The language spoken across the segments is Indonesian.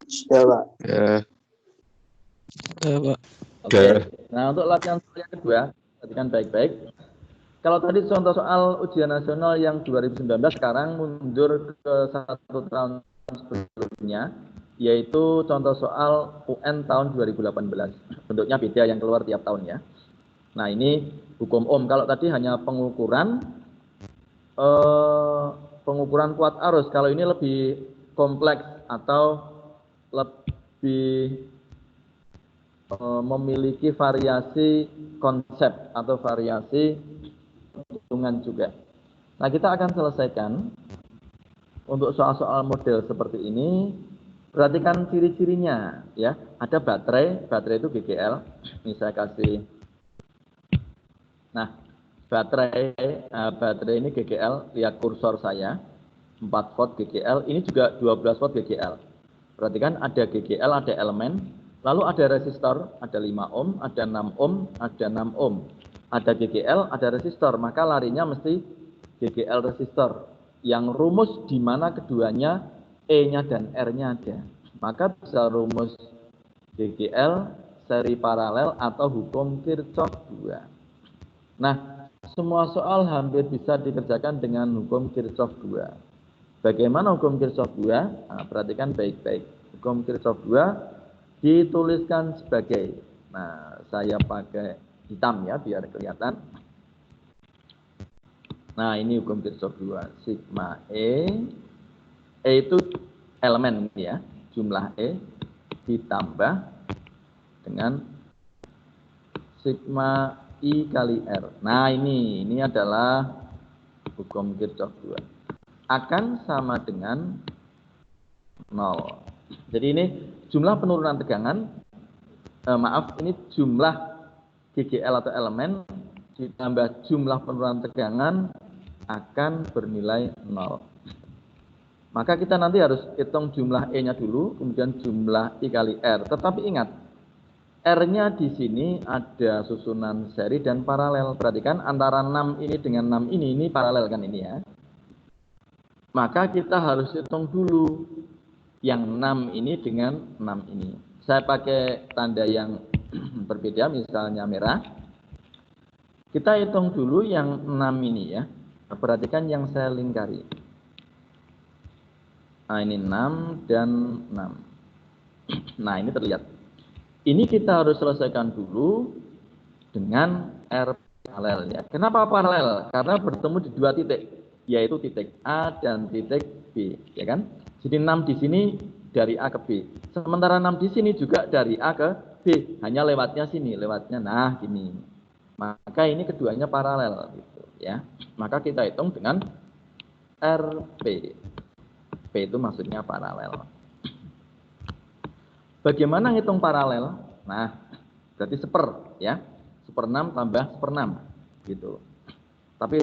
Ya, Pak. Ya. Ya, Pak. Oke. Nah, untuk latihan soal yang kedua, perhatikan baik-baik. Kalau tadi contoh soal ujian nasional yang 2019 sekarang mundur ke 1 tahun sebelumnya, yaitu contoh soal UN tahun 2018. Bentuknya beda yang keluar tiap tahun ya. Nah, ini hukum Ohm. Kalau tadi hanya pengukuran kuat arus, kalau ini lebih kompleks atau lebih memiliki variasi konsep atau variasi hitungan juga. Nah, kita akan selesaikan untuk soal-soal model seperti ini. Perhatikan ciri-cirinya ya. Ada baterai itu GGL. Ini saya kasih. Nah, baterai ini GGL, lihat kursor saya. 4 volt GGL, ini juga 12 volt GGL. Perhatikan ada GGL, ada elemen, lalu ada resistor, ada 5 ohm, ada 6 ohm, ada 6 ohm. Ada GGL, ada resistor, maka larinya mesti GGL resistor. Yang rumus di mana keduanya E-nya dan R-nya ada. Maka bisa rumus GGL, seri paralel atau hukum Kirchhoff 2. Nah, semua soal hampir bisa dikerjakan dengan hukum Kirchhoff 2. Bagaimana hukum Kirchhoff 2? Nah, perhatikan baik-baik. Hukum Kirchhoff 2 dituliskan sebagai, nah saya pakai hitam ya biar kelihatan. Nah, ini hukum Kirchhoff 2. Sigma E itu elemen ini ya, jumlah E ditambah dengan sigma I kali R. Nah, ini adalah hukum Kirchhoff 2. Akan sama dengan 0. Jadi ini jumlah penurunan tegangan, ini jumlah GGL atau elemen ditambah jumlah penurunan tegangan akan bernilai 0. Maka kita nanti harus hitung jumlah E-nya dulu, kemudian jumlah I kali R. Tetapi ingat, R-nya di sini ada susunan seri dan paralel. Perhatikan antara 6 ini dengan 6 ini paralel kan ini ya. Maka kita harus hitung dulu yang 6 ini dengan 6 ini. Saya pakai tanda yang berbeda, misalnya merah. Kita hitung dulu yang 6 ini ya. Perhatikan yang saya lingkari. Nah, ini 6 dan 6. Nah, ini terlihat. Ini kita harus selesaikan dulu dengan R paralel ya. Kenapa paralel? Karena bertemu di 2 titik, yaitu titik A dan titik B, ya kan? Jadi 6 di sini dari A ke B. Sementara 6 di sini juga dari A ke B, hanya lewatnya sini, lewatnya nah gini. Maka ini keduanya paralel gitu ya. Maka kita hitung dengan RP. P itu maksudnya paralel. Bagaimana ngitung paralel? Nah, berarti seper ya. 1/6 tambah 1/6 gitu. Tapi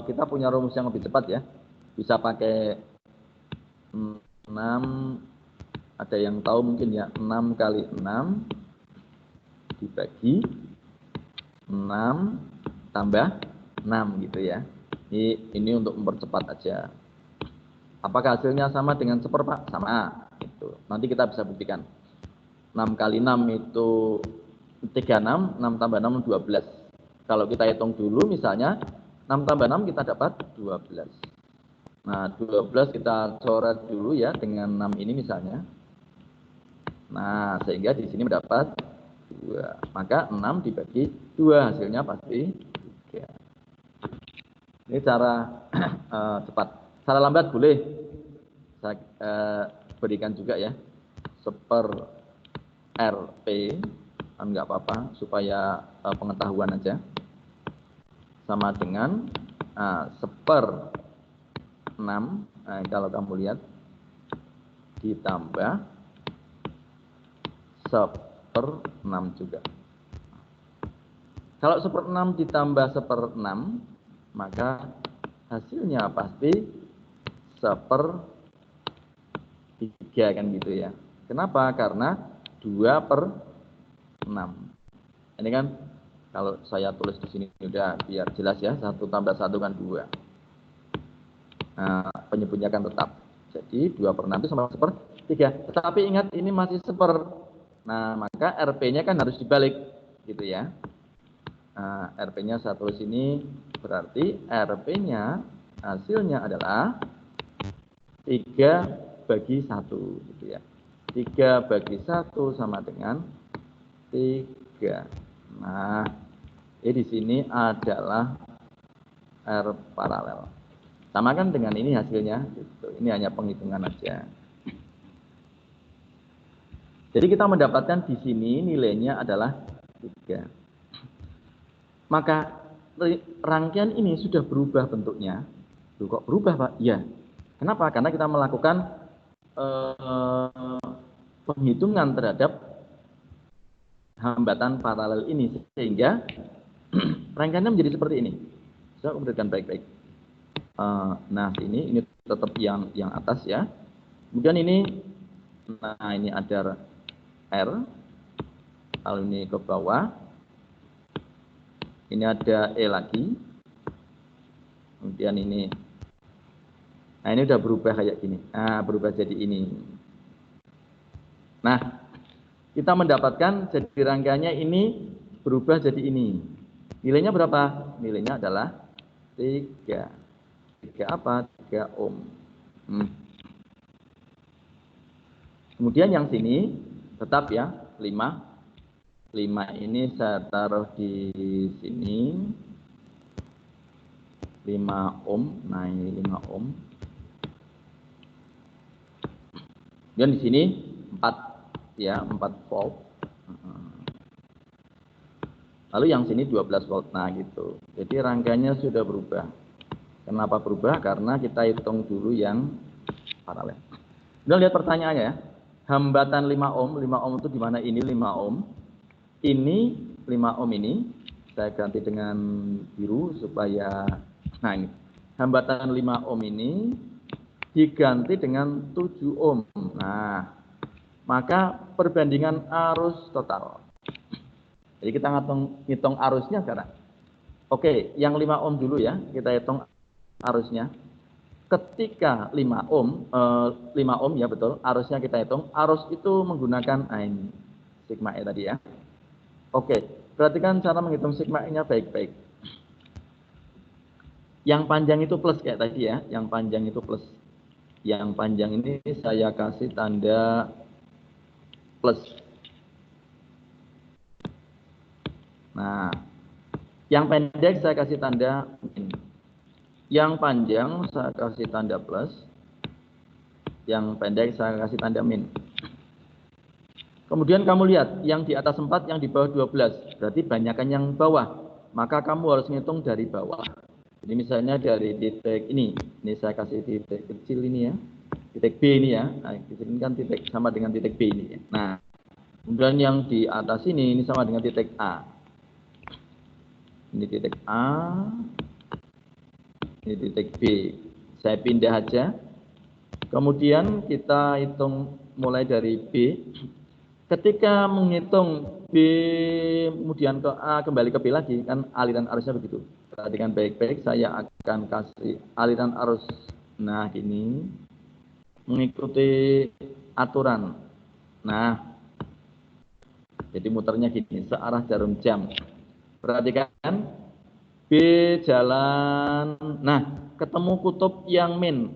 kita punya rumus yang lebih cepat ya. Bisa pakai 6, ada yang tahu mungkin ya, 6 kali 6 dibagi 6 tambah 6 gitu ya. Ini untuk mempercepat aja. Apakah hasilnya sama dengan seper, Pak? Sama. Itu. Nanti kita bisa buktikan. 6 kali 6 itu 36, 6 tambah 6 12. Kalau kita hitung dulu misalnya 6 tambah 6 kita dapat 12. Nah, 12 kita coret dulu ya dengan 6 ini misalnya. Nah, sehingga di sini mendapat 2. Maka 6 dibagi 2 hasilnya pasti 3. Ini cara cepat. Cara lambat boleh saya berikan juga ya. Seper RP, enggak apa-apa supaya pengetahuan aja. Sama dengan seper 6, nah, kalau kamu lihat ditambah seper 6 juga. Kalau seper 6 ditambah seper 6, maka hasilnya pasti seper 3 kan gitu ya. Kenapa? Karena 2/6. Ini kan kalau saya tulis di sini udah biar jelas ya, 1 tambah 1 kan 2. Nah, penyebutnya kan tetap. Jadi 2/6 itu sama seper 3. Tetapi ingat ini masih seper. Nah, maka RP-nya kan harus dibalik gitu ya. Nah, RP-nya saya tulis ini berarti RP-nya hasilnya adalah 3/1 gitu ya. 3/1 sama dengan 3. Nah, di sini adalah R paralel. Samakan dengan ini hasilnya gitu. Ini hanya penghitungan aja. Jadi kita mendapatkan di sini nilainya adalah 3. Maka rangkaian ini sudah berubah bentuknya. Loh, kok berubah, Pak? Ya. Kenapa? Karena kita melakukan penghitungan terhadap hambatan paralel ini sehingga rangkaiannya menjadi seperti ini. Saya urutkan baik-baik. Nah, ini tetap yang atas ya. Kemudian ini, nah ini ada R, lalu ini ke bawah. Ini ada E lagi. Kemudian ini, nah ini udah berubah kayak gini. Nah, berubah jadi ini. Nah, kita mendapatkan jadi rangkaiannya ini berubah jadi ini. Nilainya berapa? Nilainya adalah 3. 3 apa? 3 ohm. Kemudian yang sini tetap ya 5. 5 ini saya taruh di sini 5 ohm. Nah, ini 5 ohm. Dan di sini 4 ya, 4 volt. Lalu yang sini 12 volt. Nah, gitu. Jadi rangkaiannya sudah berubah. Kenapa berubah? Karena kita hitung dulu yang paralel. Udah lihat pertanyaannya ya. Hambatan 5 ohm. 5 ohm itu di mana? Ini 5 ohm. Ini 5 ohm ini saya ganti dengan biru supaya, nah ini hambatan 5 ohm ini diganti dengan 7 ohm. Nah, maka perbandingan arus total. Jadi kita ngitung arusnya sekarang. Oke, yang 5 ohm dulu ya, kita hitung arusnya. Ketika 5 ohm, 5 ohm ya betul, arusnya kita hitung. Arus itu menggunakan, nah ini sigma E tadi ya. Oke, perhatikan cara menghitung sigma E-nya baik-baik. Yang panjang itu plus kayak tadi ya, yang panjang itu plus. Yang panjang ini saya kasih tanda plus. Nah, yang pendek saya kasih tanda min. Yang panjang saya kasih tanda plus. Yang pendek saya kasih tanda min. Kemudian kamu lihat, yang di atas 4, yang di bawah 12. Berarti banyakkan yang bawah. Maka kamu harus ngitung dari bawah. Jadi misalnya dari titik ini saya kasih titik kecil ini ya. Titik B ini ya. Nah, ini kan titik sama dengan titik B ini ya. Nah, kemudian yang di atas ini sama dengan titik A. Ini titik A. Ini titik B. Saya pindah aja. Kemudian kita hitung mulai dari B. Ketika menghitung B kemudian ke A kembali ke B lagi, kan aliran arusnya begitu. Perhatikan baik-baik, saya akan kasih aliran arus. Nah, gini. Mengikuti aturan. Nah, jadi muternya gini, searah jarum jam. Perhatikan, B jalan, nah ketemu kutub yang min,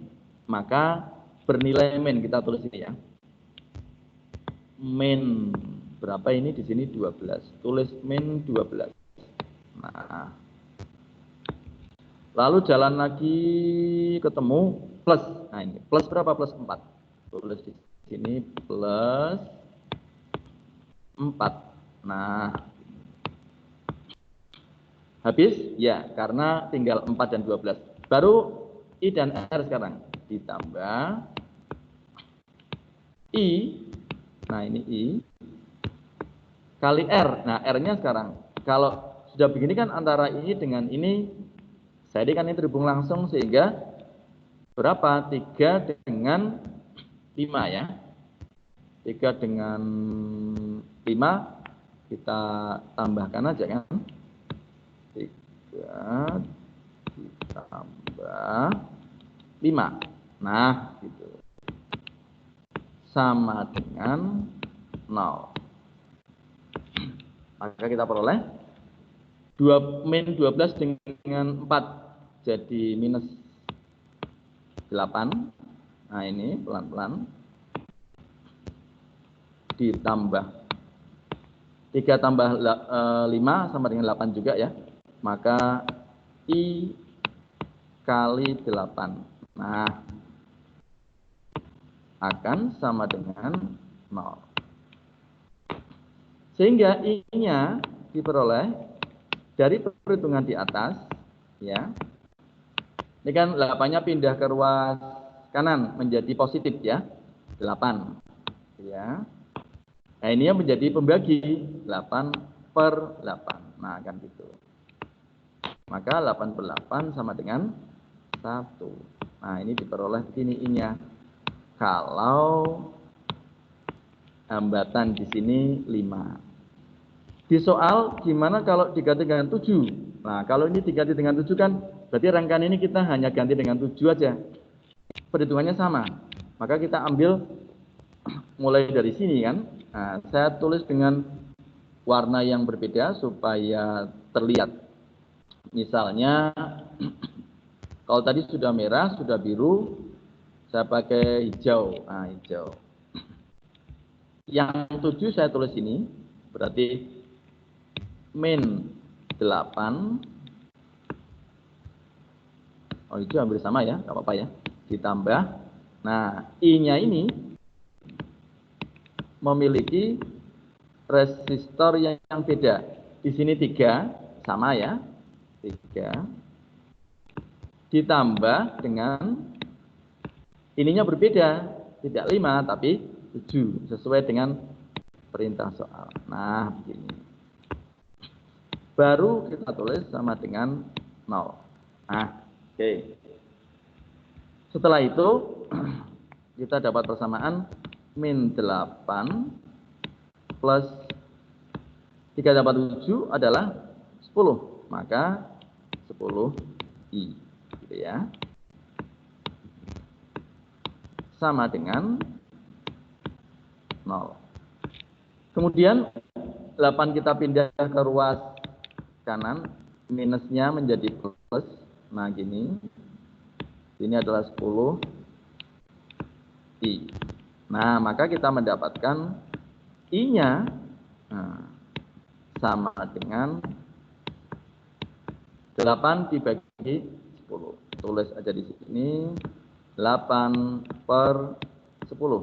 maka bernilai min, kita tulis ini ya. Min berapa ini di sini 12. Tulis min 12. Nah. Lalu jalan lagi ketemu plus. Nah, ini plus berapa? Plus 4. Tulis di sini plus 4. Nah. Habis? Ya, karena tinggal 4 dan 12. Baru I dan R sekarang ditambah I. Nah, ini I kali R. Nah, R-nya sekarang kalau sudah begini kan antara ini dengan ini, jadi kan ini terhubung langsung sehingga berapa? 3 dengan 5 ya. 3 dengan 5 kita tambahkan aja kan. 3 ditambah 5. Nah, gitu. sama dengan 0. Maka kita peroleh min 12 dengan 4 jadi minus 8. Nah ini pelan-pelan ditambah 3 tambah 5 sama dengan 8 juga ya. Maka I kali 8. Nah, akan sama dengan 0. Sehingga I-nya diperoleh dari perhitungan di atas, ya. Ini kan 8-nya pindah ke ruas kanan menjadi positif ya, 8. Ya. Nah, ini yang menjadi pembagi 8/8. Nah, kan gitu. Maka 8/8 sama dengan 1. Nah, ini diperoleh begini I-nya. Kalau hambatan di sini 5. Di soal gimana kalau diganti dengan 7? Nah, kalau ini diganti dengan 7 kan berarti rangkaian ini kita hanya ganti dengan 7 aja. Perhitungannya sama. Maka kita ambil mulai dari sini kan. Nah, saya tulis dengan warna yang berbeda supaya terlihat. Misalnya kalau tadi sudah merah, sudah biru, saya pakai hijau. Nah, hijau. Yang 7 saya tulis ini, berarti min 8. Oh, itu hampir sama ya, nggak apa-apa ya. Ditambah. Nah, I-nya ini memiliki resistor yang beda. Di sini 3, sama ya. 3. Ditambah dengan ininya berbeda, tidak 5 tapi 7 sesuai dengan perintah soal. Nah, begini. Baru kita tulis sama dengan 0. Nah, oke. Setelah itu kita dapat persamaan min 8 plus 3 dapat 7 adalah 10. Maka 10 I gitu ya. Sama dengan 0. Kemudian 8 kita pindah ke ruas kanan, minusnya menjadi plus. Nah, gini. Ini adalah 10 I. Nah, maka kita mendapatkan I-nya sama dengan 8 dibagi 10. Tulis aja di sini 8/10.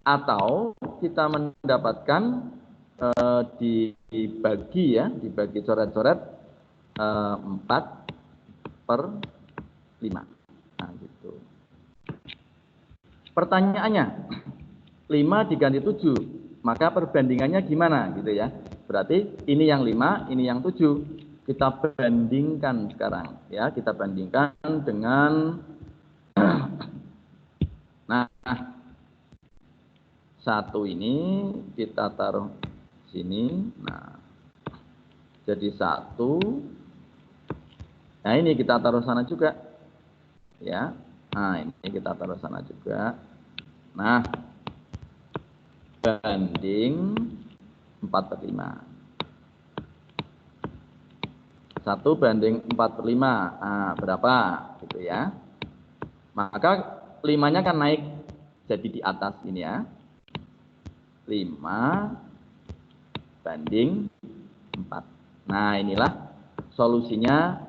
Atau kita mendapatkan dibagi ya, dibagi coret-coret 4/5. Nah, gitu. Pertanyaannya, 5 diganti 7, maka perbandingannya gimana gitu ya. Berarti ini yang 5, ini yang 7. Kita bandingkan sekarang ya, kita bandingkan dengan nah, 1 ini kita taruh sini. Nah, jadi 1. Nah, ini kita taruh sana juga. Ya. Nah, ini kita taruh sana juga. Nah, banding 4/5. 1 banding 4/5. Nah, berapa? Gitu ya. Maka 5-nya kan naik jadi di atas ini ya. 5 banding 4. Nah, inilah solusinya.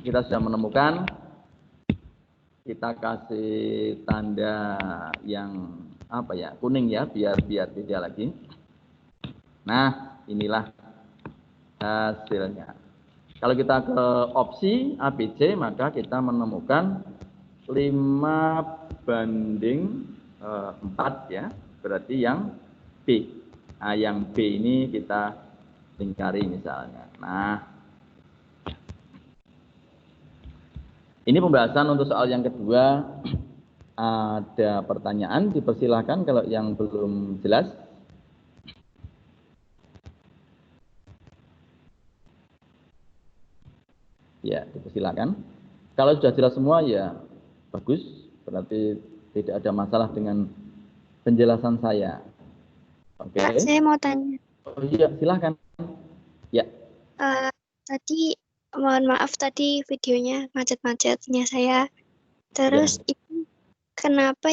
Kita sudah menemukan. Kita kasih tanda yang apa ya, kuning ya, biar beda lagi. Nah, inilah hasilnya. Kalau kita ke opsi ABC, maka kita menemukan 5 banding 4 ya, berarti yang B. Nah, yang B ini kita lingkari misalnya. Nah, ini pembahasan untuk soal yang kedua. Ada pertanyaan, dipersilahkan kalau yang belum jelas. Ya, dipersilakan. Kalau sudah jelas semua ya bagus, berarti tidak ada masalah dengan penjelasan saya. Oke. Pak, saya mau tanya. Oh iya, silahkan. Ya. Tadi mohon maaf tadi videonya macet-macetnya saya. Terus itu kenapa